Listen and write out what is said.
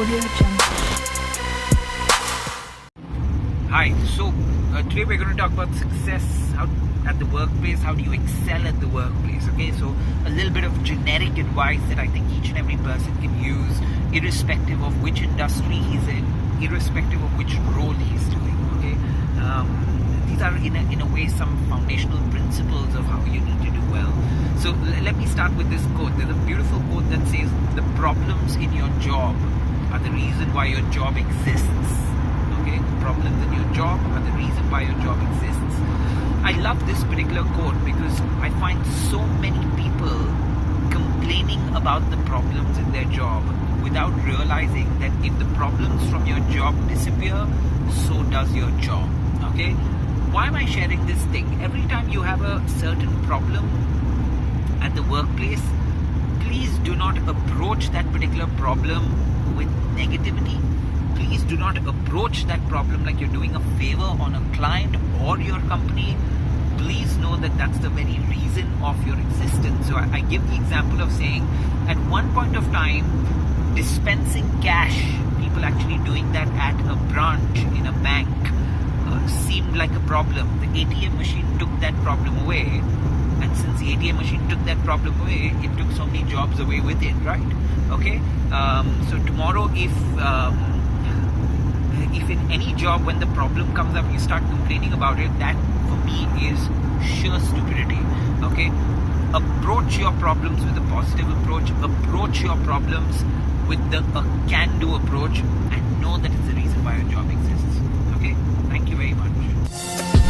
Audio Jungle. Hi, so today we're going to talk about success at the workplace. How do you excel at the workplace? Okay, so a little bit of generic advice that I think each and every person can use, irrespective of which industry he's in, irrespective of which role he's doing. Okay, these are in a way some foundational principles of how you need to do well. So let me start with this quote. There's a beautiful quote that says, "The problems in your job are the reason why your job exists." Okay, the problems in your job are the reason why your job exists. I love this particular quote because I find so many people complaining about the problems in their job without realizing that if the problems from your job disappear, so does your job. Okay, why am I sharing this thing? Every time you have a certain problem at the workplace, please do not approach that particular problem with negativity. Please do not approach that problem like you're doing a favor on a client or your company. Please know that that's the very reason of your existence. So I give the example of saying, at one point of time, dispensing cash, people actually doing that at a branch in a bank, seemed like a problem. The ATM machine took that problem away. And since the ATM machine took that problem away, it took so many jobs away with it, right? Okay? So tomorrow, if in any job when the problem comes up, you start complaining about it, that for me is sheer stupidity. Okay? Approach your problems with a positive approach. Approach your problems with a can-do approach, and know that it's the reason why your job exists. Okay? Thank you very much.